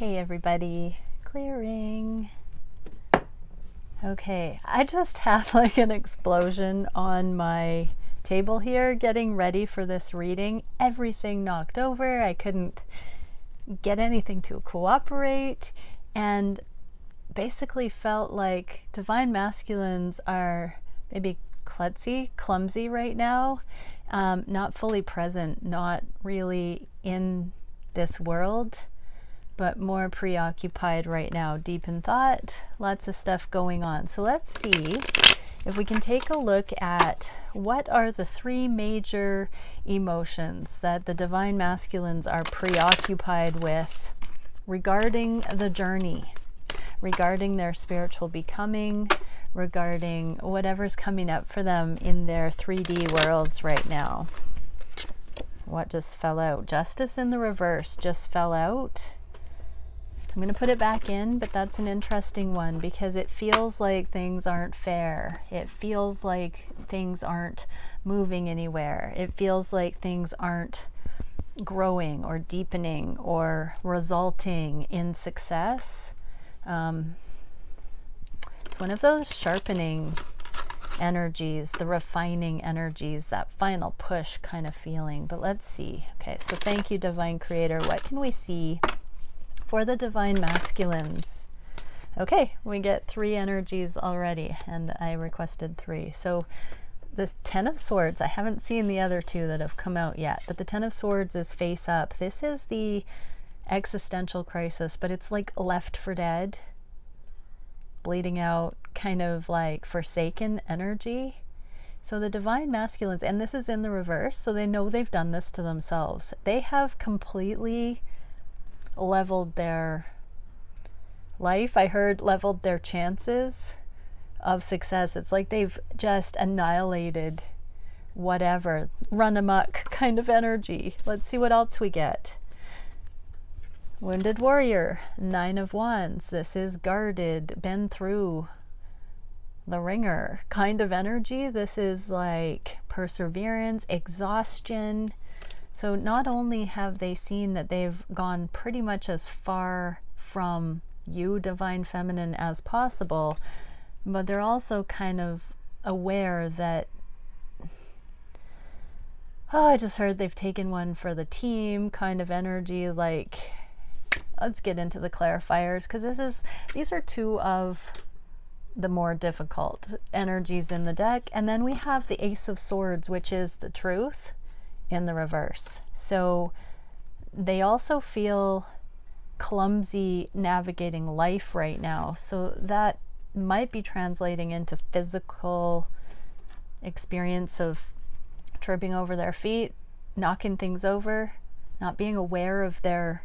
Hey everybody, clearing. Okay, I just had like an explosion on my table here getting ready for this reading. Everything knocked over. I couldn't get anything to cooperate and basically felt like divine masculines are maybe clumsy right now, not fully present, not really in this world, but more preoccupied right now, deep in thought, lots of stuff going on. So let's see if we can take a look at what are the three major emotions that the divine masculines are preoccupied with regarding the journey, regarding their spiritual becoming, regarding whatever's coming up for them in their 3D worlds right now. What just fell out? Justice in the reverse just fell out. I'm going to put it back in, but that's an interesting one because it feels like things aren't fair. It feels like things aren't moving anywhere. It feels like things aren't growing or deepening or resulting in success. It's one of those sharpening energies, the refining energies, that final push kind of feeling. But let's see. Okay, so thank you, Divine Creator. What can we see for the divine masculines? Okay, we get 3 energies already, and I requested 3. So the 10 of Swords, I haven't seen the other 2 that have come out yet, but the 10 of Swords is face up. This is the existential crisis, but it's like left for dead, bleeding out, kind of like forsaken energy. So the divine masculines, and this is in the reverse, so they know they've done this to themselves. They have completely leveled their life. I heard leveled their chances of success. It's like they've just annihilated whatever, run amok kind of energy. Let's see what else we get. Wounded warrior, 9 of Wands. This is guarded, been through the ringer kind of energy. This is like perseverance, exhaustion. So not only have they seen that they've gone pretty much as far from you, divine feminine, as possible, but they're also kind of aware that, oh, I just heard they've taken one for the team kind of energy. Like, let's get into the clarifiers, because these are 2 of the more difficult energies in the deck. And then we have the Ace of Swords, which is the truth in the reverse. So they also feel clumsy navigating life right now. So that might be translating into physical experience of tripping over their feet, knocking things over, not being aware of their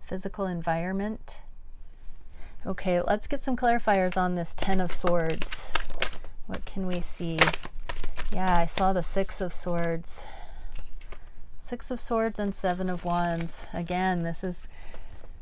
physical environment. Okay, let's get some clarifiers on this 10 of Swords. What can we see? Yeah, I saw the 6 of Swords. 6 of Swords and 7 of Wands. Again, this is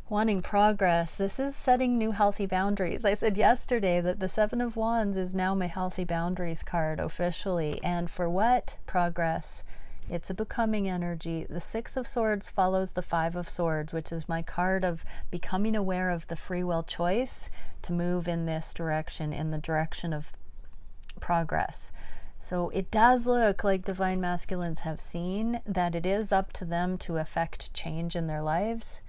wanting progress. This is setting new healthy boundaries. I said yesterday that the 7 of Wands is now my healthy boundaries card officially. And for what? Progress. It's a becoming energy. The 6 of Swords follows the 5 of Swords, which is my card of becoming aware of the free will choice to move in this direction, in the direction of progress. So it does look like divine masculines have seen that it is up to them to affect change in their lives,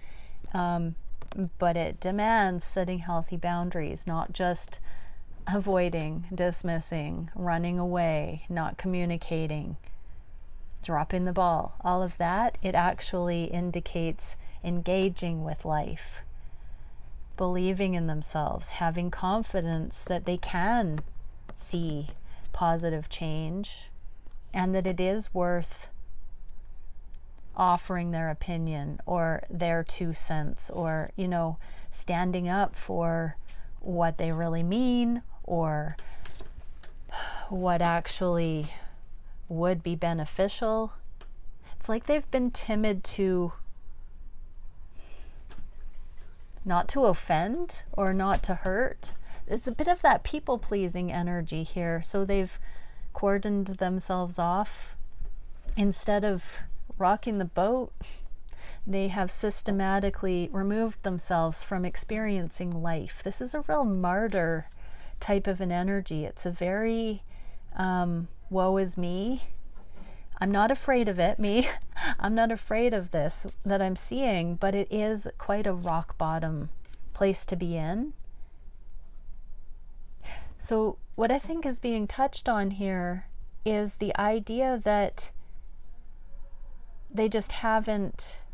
but it demands setting healthy boundaries, not just avoiding, dismissing, running away, not communicating, dropping the ball. All of that, it actually indicates engaging with life, believing in themselves, having confidence that they can see positive change, and that it is worth offering their opinion or their 2 cents, or, you know, standing up for what they really mean or what actually would be beneficial. It's like they've been timid to not to offend or not to hurt. It's a bit of that people-pleasing energy here. So they've cordoned themselves off instead of rocking the boat. They have systematically removed themselves from experiencing life. This is a real martyr type of an energy. It's a very woe is me. I'm not afraid of it, me. I'm not afraid of this that I'm seeing, but it is quite a rock bottom place to be in. So what I think is being touched on here is the idea that they just haven't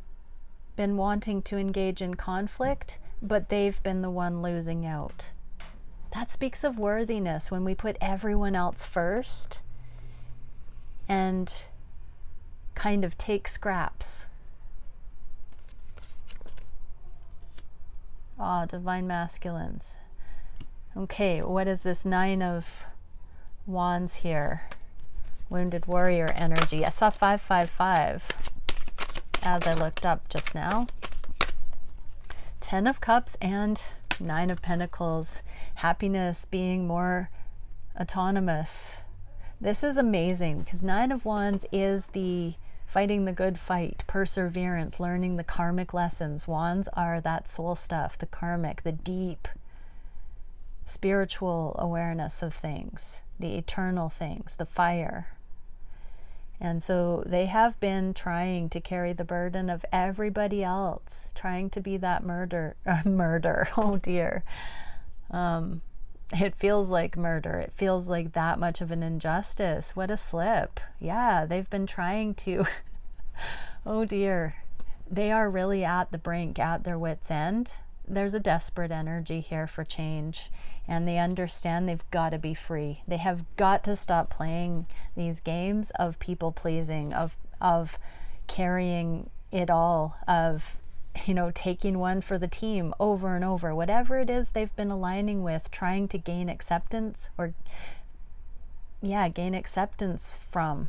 been wanting to engage in conflict, but they've been the one losing out. That speaks of worthiness, when we put everyone else first and kind of take scraps. Ah, divine masculines. Okay, what is this 9 of Wands here? Wounded warrior energy. I saw 555 as I looked up just now. 10 of Cups and 9 of Pentacles. Happiness, being more autonomous. This is amazing because 9 of Wands is the fighting the good fight, perseverance, learning the karmic lessons. Wands are that soul stuff, the karmic, the deep spiritual awareness of things, the eternal things, the fire. And so they have been trying to carry the burden of everybody else, trying to be that murder, oh dear. It feels like murder. It feels like that much of an injustice. What a slip. Yeah, they've been trying to, oh dear. They are really at the brink, at their wits' end. There's a desperate energy here for change, and they understand they've got to be free. They have got to stop playing these games of people pleasing, of carrying it all, of, you know, taking one for the team over and over. Whatever it is they've been aligning with, trying to gain acceptance, or gain acceptance from,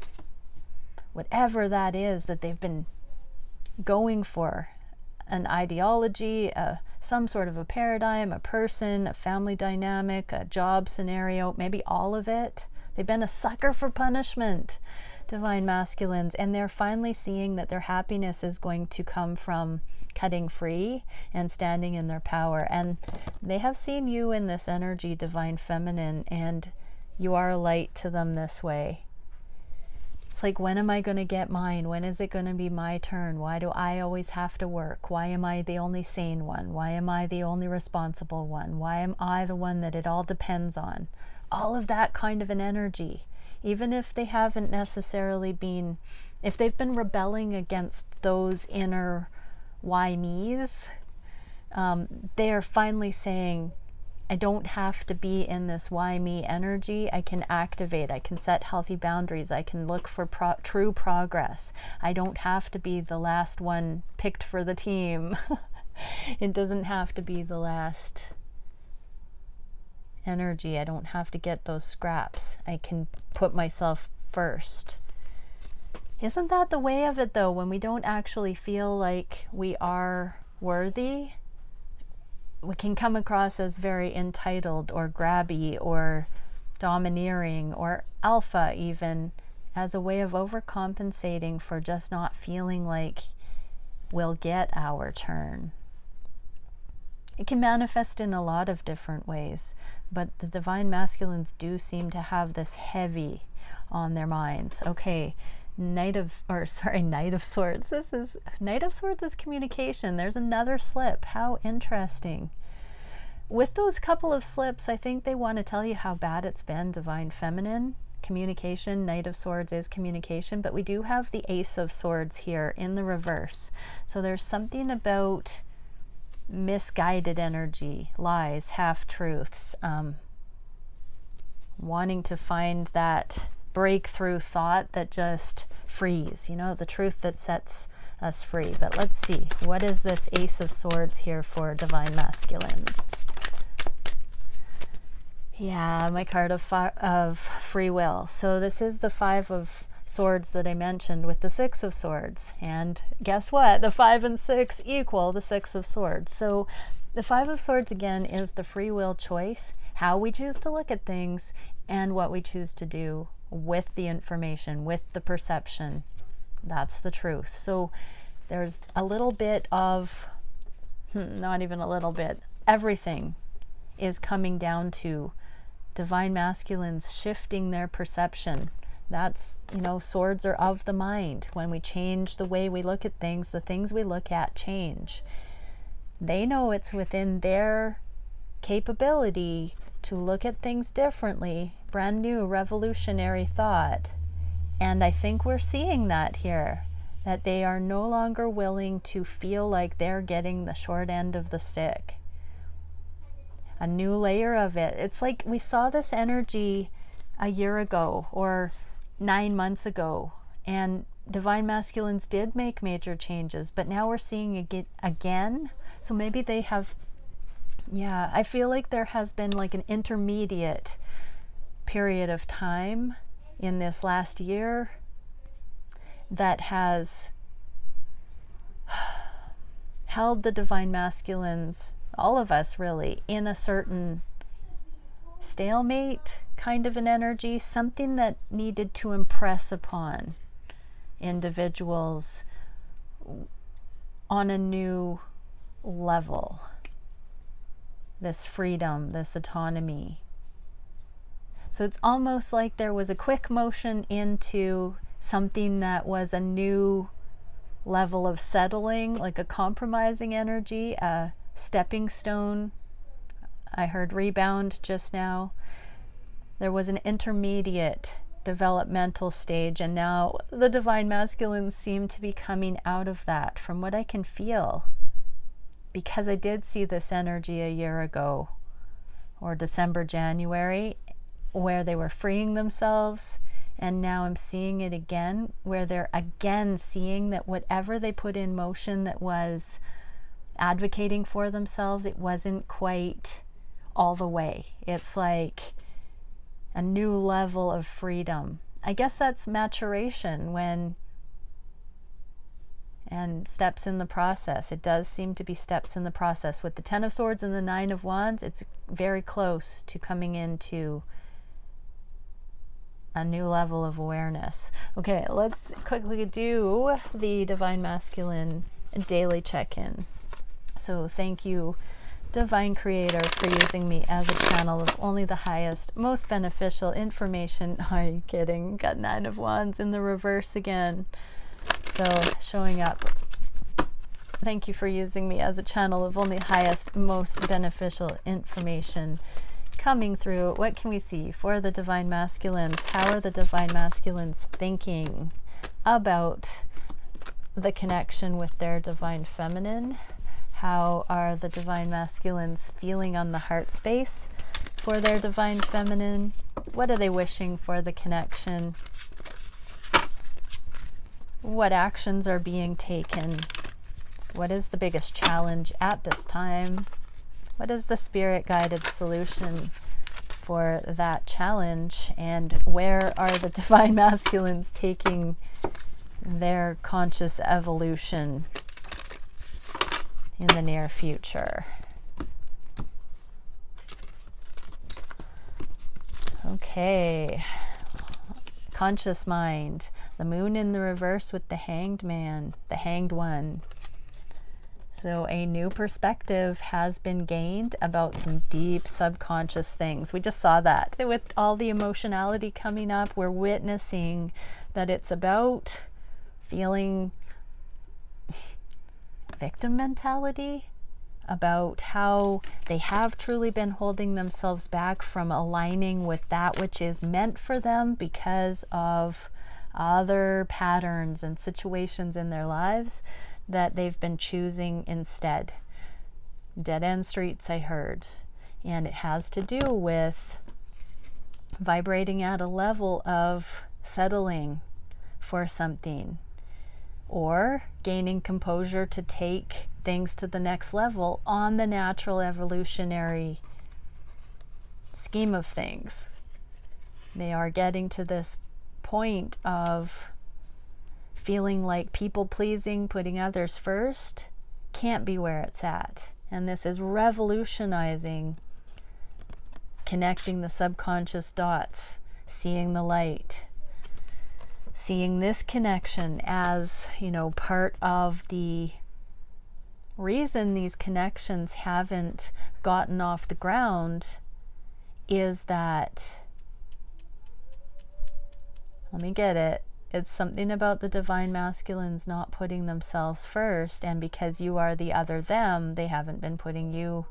whatever that is that they've been going for, an ideology, some sort of a paradigm, a person, a family dynamic, a job scenario, maybe all of it. They've been a sucker for punishment, divine masculines, and they're finally seeing that their happiness is going to come from cutting free and standing in their power. And they have seen you in this energy, divine feminine, and you are a light to them this way. It's like, when am I going to get mine? When is it going to be my turn? Why do I always have to work? Why am I the only sane one? Why am I the only responsible one? Why am I the one that it all depends on? All of that kind of an energy. Even if they haven't necessarily been, if they've been rebelling against those inner why me's, they are finally saying, I don't have to be in this why me energy. I can activate, I can set healthy boundaries, I can look for true progress. I don't have to be the last one picked for the team. It doesn't have to be the last energy. I don't have to get those scraps. I can put myself first. Isn't that the way of it though, when we don't actually feel like we are worthy? We can come across as very entitled or grabby or domineering or alpha, even, as a way of overcompensating for just not feeling like we'll get our turn. It can manifest in a lot of different ways, but the divine masculines do seem to have this heavy on their minds. Okay, Knight of Swords. This is Knight of Swords is communication. There's another slip. How interesting. With those couple of slips, I think they want to tell you how bad it's been, divine feminine. Communication, Knight of Swords is communication, but we do have the Ace of Swords here in the reverse. So there's something about misguided energy, lies, half-truths, wanting to find that breakthrough thought that just frees, you know, the truth that sets us free. But let's see, what is this Ace of Swords here for divine masculines? Yeah, my card of free will. So this is the 5 of Swords that I mentioned with the 6 of Swords. And guess what? The 5 and 6 equal the 6 of Swords. So the 5 of Swords, again, is the free will choice, how we choose to look at things and what we choose to do with the information, with the perception. That's the truth. So There's a little bit of, not even a little bit, everything is coming down to divine masculines shifting their perception. That's, you know, swords are of the mind. When we change the way we look at things, the things we look at change. They know it's within their capability to look at things differently. Brand new revolutionary thought. And I think we're seeing that here, that they are no longer willing to feel like they're getting the short end of the stick. A new layer of it. It's like we saw this energy a year ago or 9 months ago, and divine masculines did make major changes, but now we're seeing it again. So maybe they have, yeah, I feel like there has been like an intermediate period of time in this last year that has held the divine masculines, all of us really, in a certain stalemate kind of an energy, something that needed to impress upon individuals on a new level. This freedom, this autonomy. So it's almost like there was a quick motion into something that was a new level of settling, like a compromising energy, a stepping stone. I heard rebound just now. There was an intermediate developmental stage, and now the divine masculines seem to be coming out of that, from what I can feel, because I did see this energy a year ago, or December, January, where they were freeing themselves, and now I'm seeing it again, where they're again seeing that whatever they put in motion that was advocating for themselves, it wasn't quite all the way. It's like a new level of freedom. I guess that's maturation, when, and steps in the process. It does seem to be steps in the process. With the Ten of Swords and the Nine of Wands, it's very close to coming into a new level of awareness. Okay, let's quickly do the divine masculine daily check-in. So thank you, Divine Creator, for using me as a channel of only the highest, most beneficial information. Are you kidding? Got Nine of Wands in the reverse again. So showing up. Thank you for using me as a channel of only highest, most beneficial information coming through. What can we see for the divine masculines? How are the divine masculines thinking about the connection with their divine feminine? How are the divine masculines feeling on the heart space for their divine feminine? What are they wishing for the connection? What actions are being taken? What is the biggest challenge at this time? What is the spirit-guided solution for that challenge? And where are the divine masculines taking their conscious evolution in the near future? Okay. Conscious mind. The moon in the reverse with the hanged man, the hanged one. So a new perspective has been gained about some deep subconscious things. We just saw that with all the emotionality coming up. We're witnessing that it's about feeling victim mentality, about how they have truly been holding themselves back from aligning with that which is meant for them because of other patterns and situations in their lives that they've been choosing instead. Dead end streets, I heard. And it has to do with vibrating at a level of settling for something, or gaining composure to take things to the next level on the natural evolutionary scheme of things. They are getting to this point of feeling like people pleasing, putting others first, can't be where it's at. And this is revolutionizing, connecting the subconscious dots, seeing the light. seeing this connection as, you know, part of the reason these connections haven't gotten off the ground is that, let me get it, it's something about the divine masculines not putting themselves first, and because you are the other them, they haven't been putting you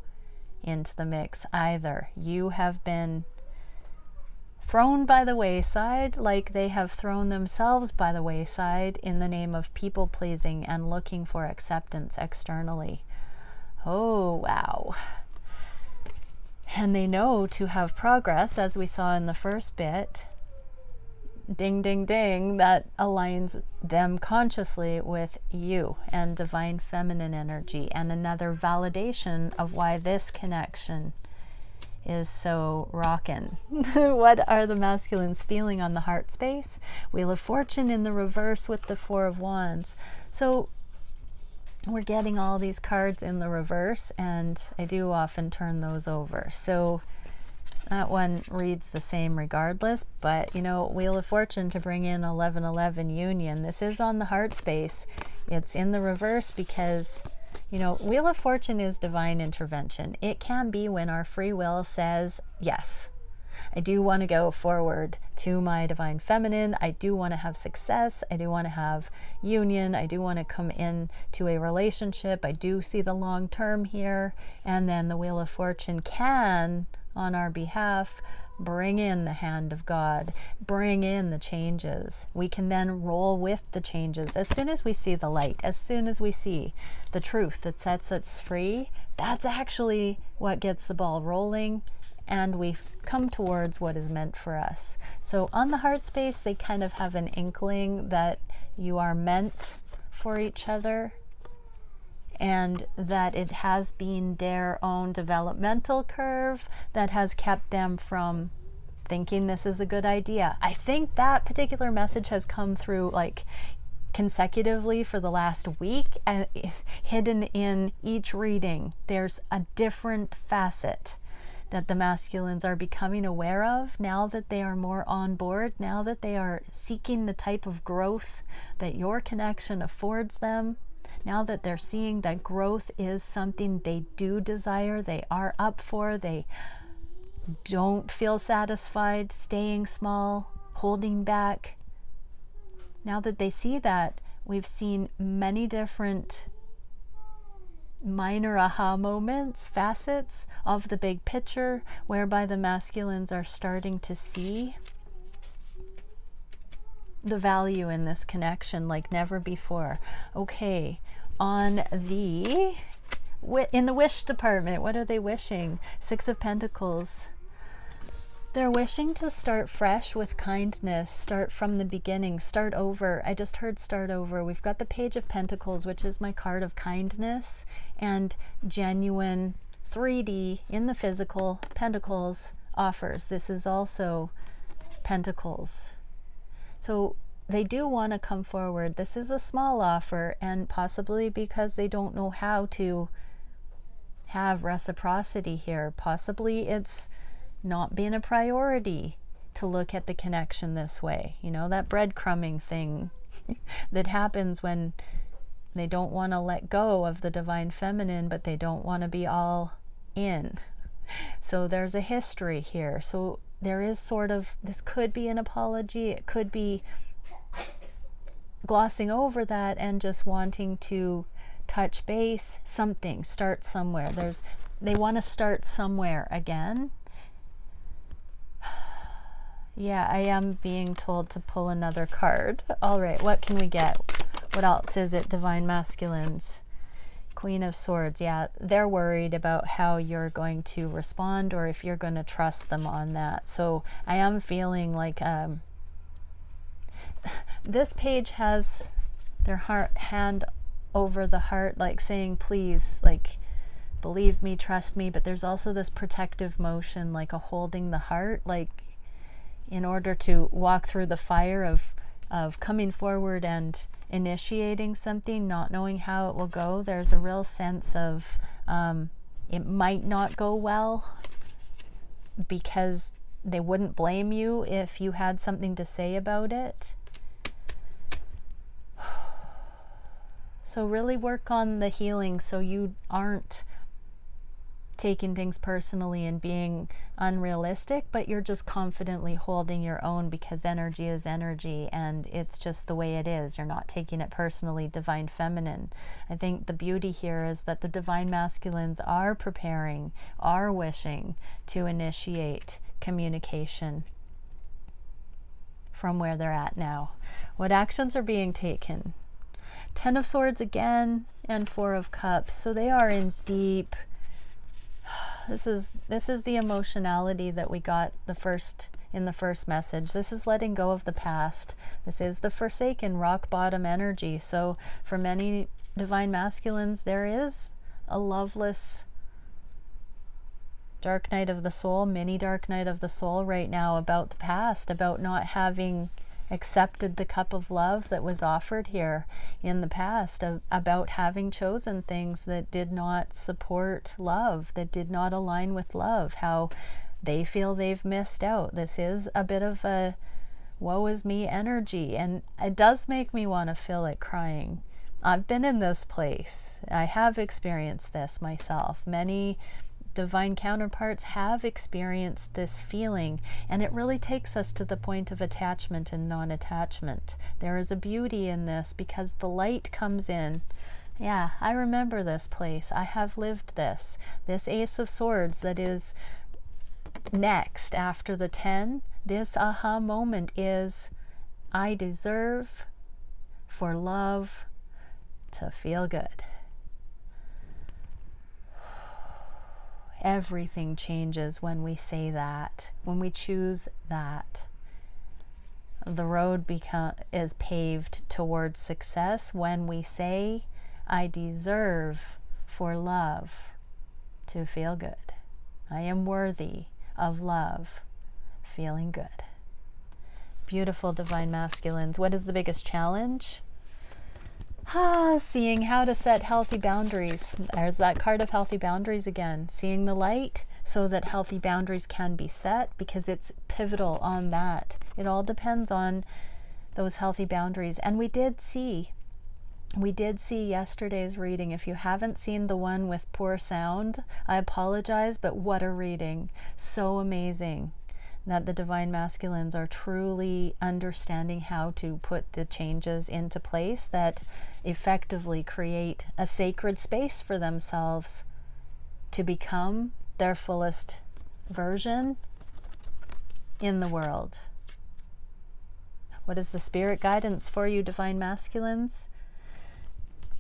into the mix either. You have been thrown by the wayside, like they have thrown themselves by the wayside in the name of people pleasing and looking for acceptance externally. Oh, wow. And they know to have progress, as we saw in the first bit, ding, ding, ding, that aligns them consciously with you and divine feminine energy, and another validation of why this connection is so rockin'. What are the masculines feeling on the heart space? Wheel of Fortune in the reverse with the Four of Wands. So we're getting all these cards in the reverse, and I do often turn those over. So that one reads the same regardless, but you know, Wheel of Fortune to bring in 1111 union. This is on the heart space. It's in the reverse because, you know, Wheel of Fortune is divine intervention. It can be when our free will says, yes, I do want to go forward to my divine feminine. I do want to have success. I do want to have union. I do want to come in to a relationship. I do see the long term here. And then the Wheel of Fortune can, on our behalf, bring in the hand of God, bring in the changes. We can then roll with the changes. As soon as we see the light, as soon as we see the truth that sets us free, that's actually what gets the ball rolling, and we come towards what is meant for us. So on the heart space, they kind of have an inkling that you are meant for each other, and that it has been their own developmental curve that has kept them from thinking this is a good idea. I think that particular message has come through like consecutively for the last week, and hidden in each reading there's a different facet that the masculines are becoming aware of now that they are more on board, now that they are seeking the type of growth that your connection affords them. Now that they're seeing that growth is something they do desire, they are up for, they don't feel satisfied staying small, holding back. Now that they see that, we've seen many different minor aha moments, facets of the big picture, whereby the masculines are starting to see the value in this connection like never before. Okay, on the in the wish department, what are they wishing? Six of Pentacles. They're wishing to start fresh with kindness, start from the beginning, start over. I just heard start over. We've got the Page of Pentacles, which is my card of kindness and genuine 3D in the physical. Pentacles offers. This is also Pentacles. So they do want to come forward. This is a small offer, and possibly because they don't know how to have reciprocity here. Possibly it's not been a priority to look at the connection this way. You know, that breadcrumbing thing that happens when they don't want to let go of the divine feminine, but they don't want to be all in. So there's a history here. So there is sort of, this could be an apology. It could be glossing over that and just wanting to touch base, something, start somewhere. They want to start somewhere again. Yeah, I am being told to pull another card. All right, what can we get? What else is it, divine masculines? Queen of Swords. Yeah, they're worried about how you're going to respond or if you're going to trust them on that. So I am feeling like this page has their hand over the heart, like saying, please, like, believe me, trust me. But there's also this protective motion, like a holding the heart, like in order to walk through the fire of coming forward and initiating something, not knowing how it will go. There's a real sense of it might not go well, because they wouldn't blame you if you had something to say about it. So really work on the healing so you aren't taking things personally and being unrealistic, but you're just confidently holding your own, because energy is energy and it's just the way it is. You're not taking it personally. Divine Feminine, I think the beauty here is that the Divine Masculines are preparing, are wishing to initiate communication from where they're at now. What actions are being taken? Ten of Swords again, and Four of Cups. So they are in deep, this is the emotionality that we got in the first message. This is letting go of the past. This is the forsaken, rock bottom energy. So for many Divine Masculines, there is a loveless dark night of the soul, mini dark night of the soul right now, about the past, about not having accepted the cup of love that was offered here in the past, about having chosen things that did not support love, that did not align with love, how they feel they've missed out. This is a bit of a woe is me energy, and it does make me want to feel like crying. I've been in this place. I have experienced this myself. Many divine counterparts have experienced this feeling, and it really takes us to the point of attachment and non-attachment. There is a beauty in this because the light comes in. Yeah, I remember this place. I have lived this. This Ace of Swords that is next after the 10, this aha moment is, I deserve for love to feel good. Everything changes when we say that, when we choose that. The road is paved towards success when we say, I deserve for love to feel good. I am worthy of love, feeling good. Beautiful Divine Masculines. What is the biggest challenge? Seeing how to set healthy boundaries. There's that card of healthy boundaries again. Seeing the light so that healthy boundaries can be set, because it's pivotal on that. It all depends on those healthy boundaries. And we did see yesterday's reading. If you haven't seen the one with poor sound, I apologize, but what a reading. So amazing that the Divine Masculines are truly understanding how to put the changes into place that effectively create a sacred space for themselves to become their fullest version in the world. What is the spirit guidance for you, Divine Masculines?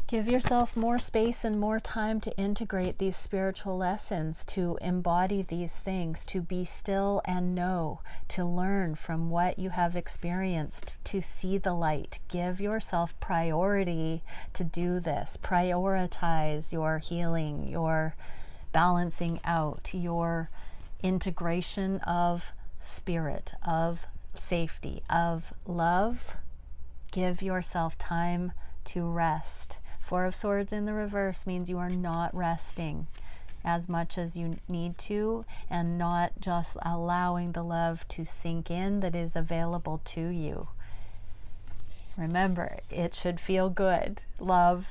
Give yourself more space and more time to integrate these spiritual lessons, to embody these things, to be still and know, to learn from what you have experienced, to see the light. Give yourself priority to do this. Prioritize your healing, your balancing out, your integration of spirit, of safety, of love. Give yourself time to rest. Four of Swords in the reverse means you are not resting as much as you need to, and not just allowing the love to sink in that is available to you. Remember, it should feel good. Love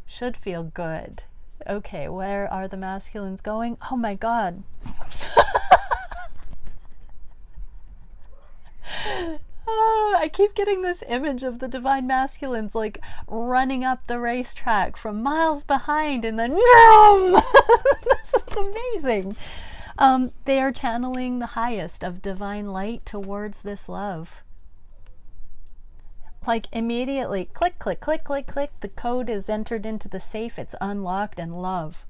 should feel good. Okay, where are the masculines going? Oh my God. I keep getting this image of the Divine Masculines like running up the racetrack from miles behind and then this is amazing. They are channeling the highest of divine light towards this love. Like immediately, click, click, click, click, click, the code is entered into the safe, it's unlocked, and love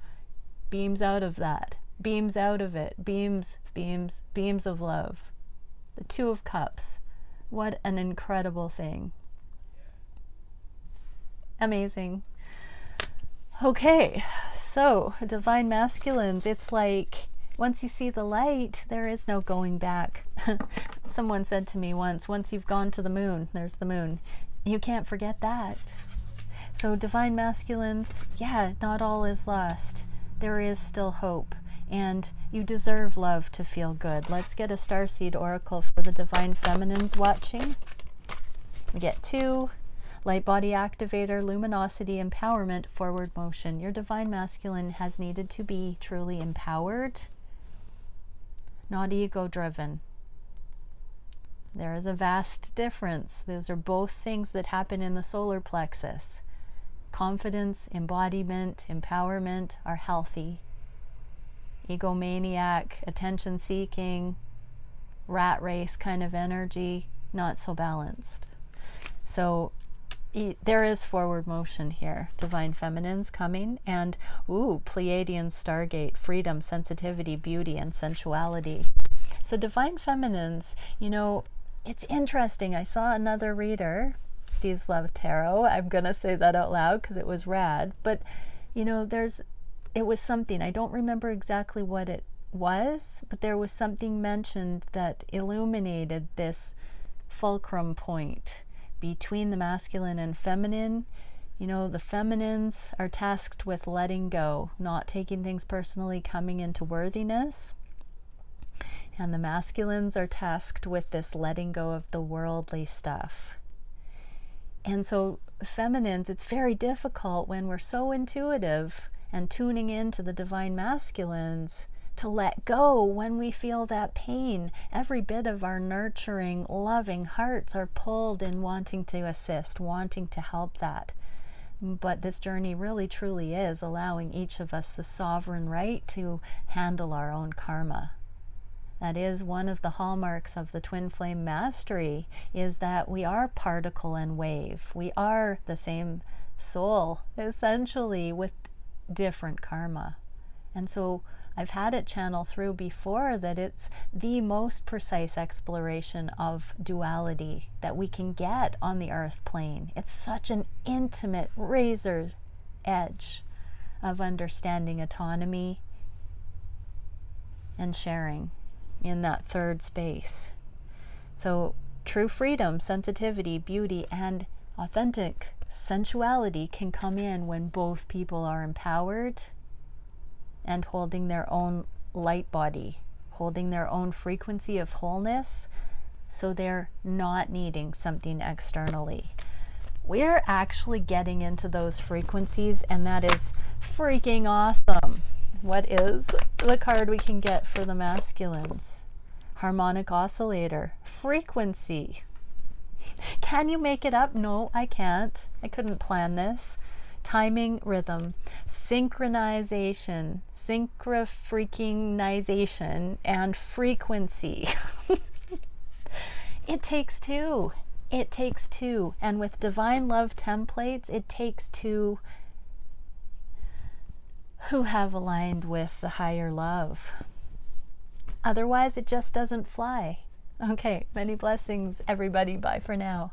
beams out of that, beams out of it, beams, beams, beams of love. The Two of Cups. What an incredible thing. Amazing. Okay, so Divine Masculines, it's like once you see the light, there is no going back. Someone said to me once you've gone to the moon, there's the moon. You can't forget that. So Divine Masculines, yeah, not all is lost. There is still hope. And you deserve love to feel good. Let's get a Starseed Oracle for the Divine Feminines watching. We get 2. Light body activator, luminosity, empowerment, forward motion. Your divine masculine has needed to be truly empowered, not ego driven. There is a vast difference. Those are both things that happen in the solar plexus. Confidence, embodiment, empowerment are healthy. Egomaniac, attention seeking, rat race kind of energy, not so balanced. So there is forward motion here. Divine feminines coming, and Pleiadian stargate, freedom, sensitivity, beauty, and sensuality. So divine feminines, you know, it's interesting. I saw another reader, Steve's Love Tarot. I'm going to say that out loud because it was rad. But, you know, it was something. I don't remember exactly what it was, but there was something mentioned that illuminated this fulcrum point between the masculine and feminine. You know, the feminines are tasked with letting go, not taking things personally, coming into worthiness. And the masculines are tasked with this letting go of the worldly stuff. And so feminines, it's very difficult when we're so intuitive and tuning into the divine masculines to let go when we feel that pain. Every bit of our nurturing, loving hearts are pulled in wanting to assist, wanting to help that. But this journey really truly is allowing each of us the sovereign right to handle our own karma. That is one of the hallmarks of the twin flame mastery, is that we are particle and wave. We are the same soul, essentially, with different karma. And so I've had it channel through before that it's the most precise exploration of duality that we can get on the earth plane. It's such an intimate razor edge of understanding autonomy and sharing in that third space. So true freedom, sensitivity, beauty, and authentic sensuality can come in when both people are empowered and holding their own light body, holding their own frequency of wholeness, so they're not needing something externally. We're actually getting into those frequencies, and that is freaking awesome. What is the card we can get for the masculines? Harmonic oscillator, frequency. Can you make it up? No, I can't. I couldn't plan this. Timing, rhythm, synchronization, synchro-freakinization, and frequency. It takes two. It takes two. And with divine love templates, it takes two who have aligned with the higher love. Otherwise, it just doesn't fly. Okay, many blessings, everybody. Bye for now.